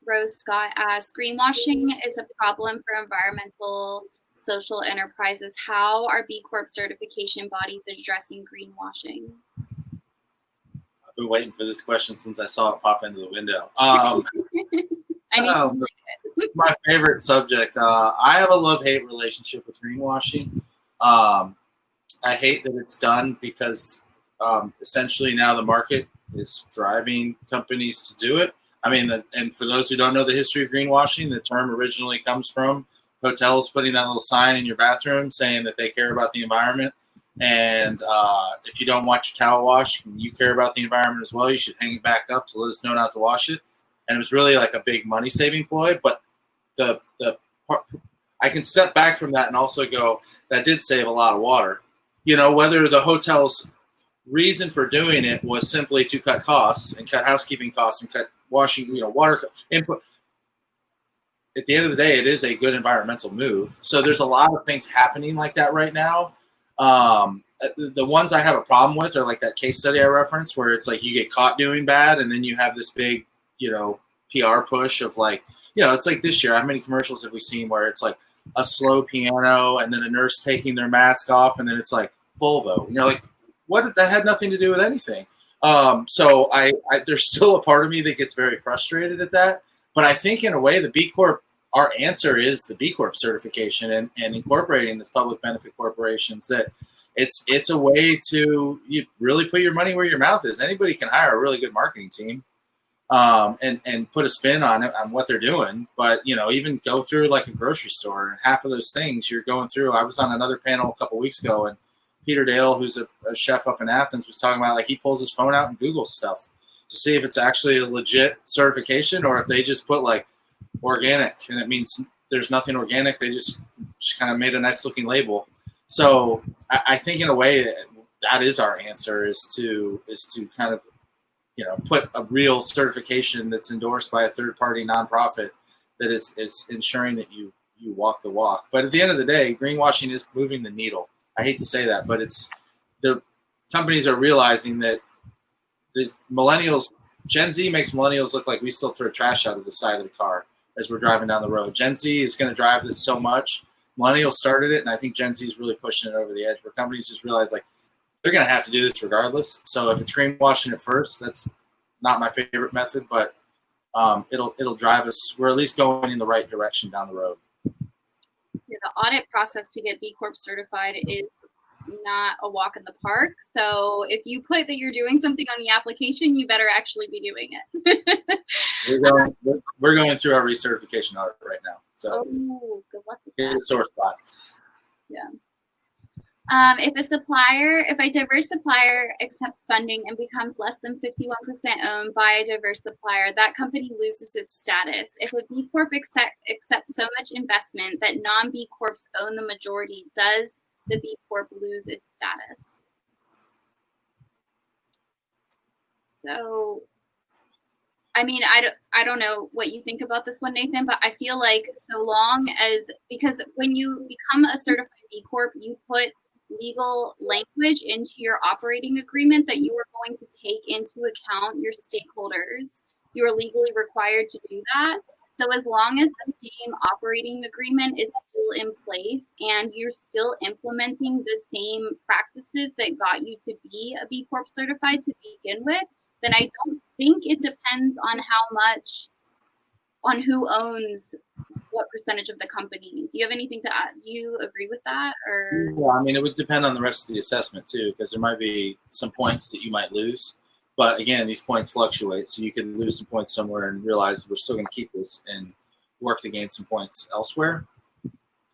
Rose Scott asks, greenwashing is a problem for environmental social enterprises. How are B Corp certification bodies addressing greenwashing? I've been waiting for this question since I saw it pop into the window. My favorite subject. I have a love-hate relationship with greenwashing. I hate that it's done because essentially now the market is driving companies to do it. I mean, and for those who don't know the history of greenwashing, the term originally comes from hotels putting that little sign in your bathroom saying that they care about the environment. And if you don't watch your towel wash and you care about the environment as well, you should hang it back up to let us know not to wash it. And it was really like a big money-saving ploy. But the part, I can step back from that and also go, that did save a lot of water. You know, whether the hotel's reason for doing it was simply to cut costs and cut housekeeping costs and cut washing, water input. At the end of the day, it is a good environmental move. So there's a lot of things happening like that right now. The ones I have a problem with are like that case study I referenced where it's like you get caught doing bad and then you have this big, PR push of like, it's like this year. How many commercials have we seen where it's like a slow piano and then a nurse taking their mask off and then it's like Volvo. And you're like, what? That had nothing to do with anything. So I there's still a part of me that gets very frustrated at that. But I think in a way the B Corp, our answer is the B Corp certification and incorporating this public benefit corporations that it's a way to really put your money where your mouth is. Anybody can hire a really good marketing team and put a spin on it, on what they're doing. But, even go through like a grocery store and half of those things you're going through. I was on another panel a couple weeks ago and Peter Dale, who's a chef up in Athens, was talking about like he pulls his phone out and Googles stuff to see if it's actually a legit certification or if they just put like organic and it means there's nothing organic. They just kind of made a nice looking label. So I think in a way that is our answer is to kind of, put a real certification that's endorsed by a third party nonprofit that is ensuring that you walk the walk. But at the end of the day, greenwashing is moving the needle. I hate to say that, but the companies are realizing that the millennials, Gen Z makes millennials look like we still throw trash out of the side of the car as we're driving down the road. Gen Z is going to drive this so much. Millennials started it, and I think Gen Z is really pushing it over the edge where companies just realize like they're going to have to do this regardless. So if it's greenwashing at first, that's not my favorite method, but it'll drive us. We're at least going in the right direction down the road. Yeah, the audit process to get B Corp certified is not a walk in the park. So if you put that you're doing something on the application, you better actually be doing it. We're going through our recertification audit right now. So good luck with that. It's a sore spot. Yeah. If a diverse supplier accepts funding and becomes less than 51% owned by a diverse supplier, that company loses its status. If a B Corp accepts so much investment that non-B Corps own the majority, does the B Corp lose its status? So, I mean, I don't know what you think about this one, Nathan, but I feel like because when you become a certified B Corp, you put legal language into your operating agreement that you are going to take into account your stakeholders. You are legally required to do that. So as long as the same operating agreement is still in place and you're still implementing the same practices that got you to be a B Corp certified to begin with, then I don't think it depends on who owns what percentage of the company. Do you have anything to add? Do you agree with that? Or yeah, I mean, it would depend on the rest of the assessment too, because there might be some points that you might lose. But again, these points fluctuate, so you can lose some points somewhere and realize we're still going to keep this and work to gain some points elsewhere.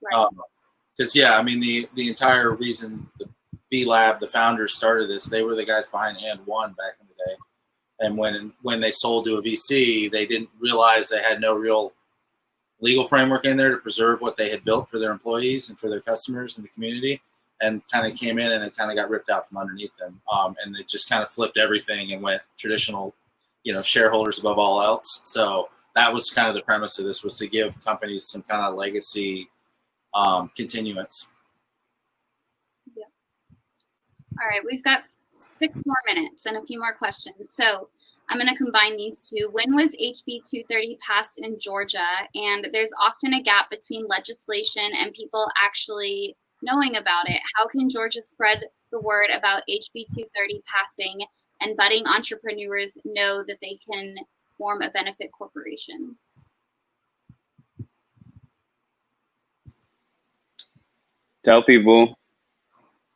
Right. Because I mean, the entire reason the B Lab, the founders started this, they were the guys behind And1 back in the day. And when they sold to a VC, they didn't realize they had no real legal framework in there to preserve what they had built for their employees and for their customers in the community, and kind of came in and it kind of got ripped out from underneath them. And they just kind of flipped everything and went traditional, shareholders above all else. So that was kind of the premise of this, was to give companies some kind of legacy continuance. Yeah. All right, we've got 6 more minutes and a few more questions. So I'm going to combine these two. When was HB 230 passed in Georgia? And there's often a gap between legislation and people actually knowing about it. How can Georgia spread the word about HB 230 passing and budding entrepreneurs know that they can form a benefit corporation? Tell people,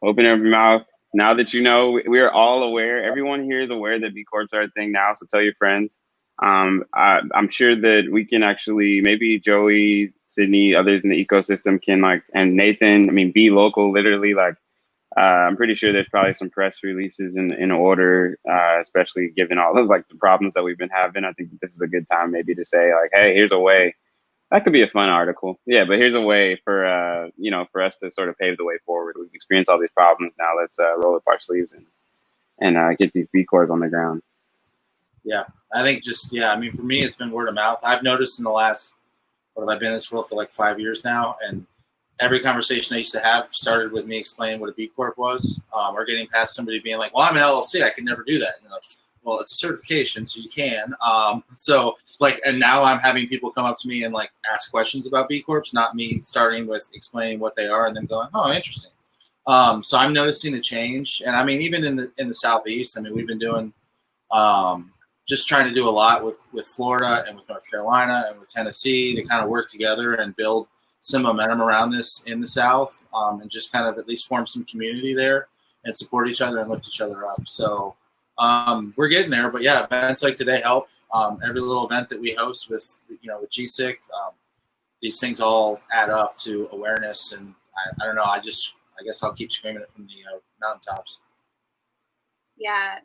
open up your mouth. Now that you know, we are all aware. Everyone here is aware that B Corps are a thing now. So tell your friends. I'm sure that we can actually, maybe Joey, Sydney, others in the ecosystem can and Nathan, I mean, be local, literally I'm pretty sure there's probably some press releases in order, especially given all of the problems that we've been having. I think this is a good time maybe to say hey, here's a way. That could be a fun article. Yeah, but here's a way for for us to sort of pave the way forward. We've experienced all these problems. Now let's roll up our sleeves and get these B Corps on the ground. Yeah, I think I mean, for me, it's been word of mouth. I've noticed in the last, what have I been in this world for 5 years now, and every conversation I used to have started with me explaining what a B Corp was, or getting past somebody being like, well, I'm an LLC, I can never do that. Well, it's a certification, so you can. And now I'm having people come up to me and ask questions about B Corps, not me starting with explaining what they are and then going, oh, interesting. So I'm noticing a change, and I mean, even in the Southeast, I mean, we've been doing, just trying to do a lot with Florida and with North Carolina and with Tennessee to kind of work together and build some momentum around this in the South, and just kind of at least form some community there and support each other and lift each other up. So we're getting there, but yeah, events like today help. Every little event that we host with GSIC, these things all add up to awareness. And I don't know, I guess I'll keep screaming it from the mountaintops. Yeah.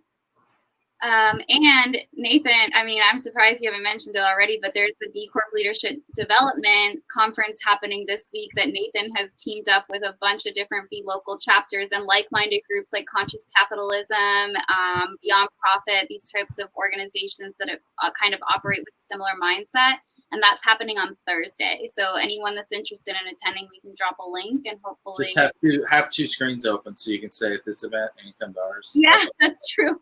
And Nathan, I mean, I'm surprised you haven't mentioned it already, but there's the B Corp Leadership Development Conference happening this week that Nathan has teamed up with a bunch of different B Local chapters and like-minded groups like Conscious Capitalism, Beyond Profit, these types of organizations that kind of operate with a similar mindset. And that's happening on Thursday. So anyone that's interested in attending, we can drop a link and hopefully just have two screens open so you can stay at this event and you come to ours. Yeah, that's true.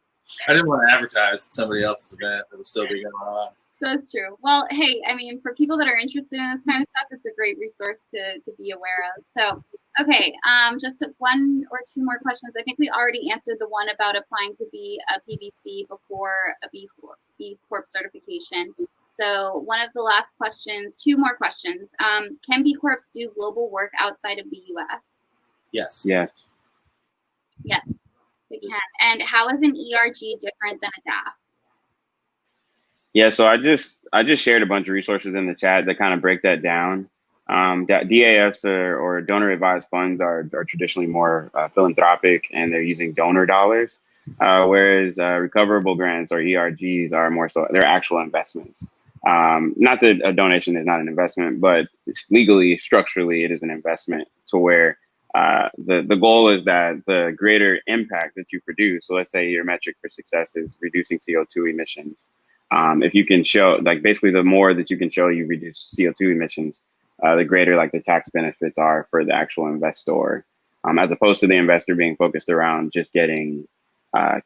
I didn't want to advertise at somebody else's event that would still be going on. So that's true. Well, hey, I mean, for people that are interested in this kind of stuff, it's a great resource to be aware of. So, okay, just one or two more questions. I think we already answered the one about applying to be a PBC before a B Corp certification. So one of the last questions, two more questions. Can B Corps do global work outside of the U.S.? Yes. Yes. Yes. They can. And how is an ERG different than a DAF? Yeah, so I just shared a bunch of resources in the chat that kind of break that down. DAFs or donor advised funds are traditionally more philanthropic, and they're using donor dollars, whereas recoverable grants or ERGs are more so they're actual investments. Not that a donation is not an investment, but it's legally, structurally, it is an investment to where the goal is that the greater impact that you produce. So let's say your metric for success is reducing CO2 emissions. If you can show, basically the more that you can show you reduce CO2 emissions, the greater the tax benefits are for the actual investor, as opposed to the investor being focused around just getting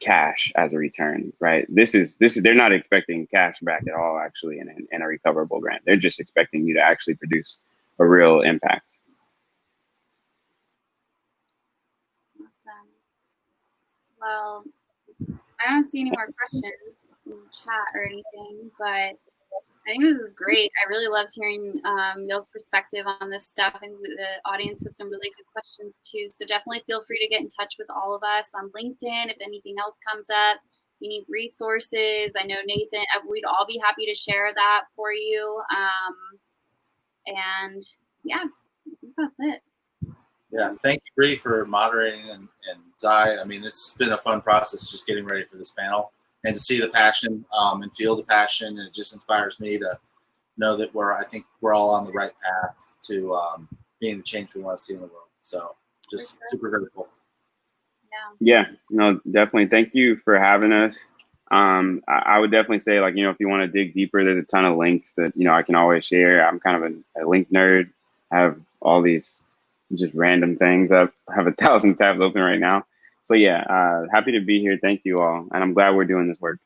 cash as a return, right? This is they're not expecting cash back at all, actually, in a recoverable grant. They're just expecting you to actually produce a real impact. Awesome. Well, I don't see any more questions in the chat or anything, but I think this is great. I really loved hearing y'all's perspective on this stuff, and the audience had some really good questions too. So definitely feel free to get in touch with all of us on LinkedIn if anything else comes up. If you need resources, I know Nathan, we'd all be happy to share that for you. And yeah, I think that's it. Yeah, thank you, Bree, for moderating, and Zai. I mean, it's been a fun process just getting ready for this panel and to see the passion and feel the passion, and it just inspires me to know that I think we're all on the right path to being the change we want to see in the world. So just super grateful. Yeah, no, definitely. Thank you for having us. I would definitely say, if you want to dig deeper, there's a ton of links that, I can always share. I'm kind of a link nerd. I have all these just random things. I have 1,000 tabs open right now. So yeah, happy to be here. Thank you all. And I'm glad we're doing this work.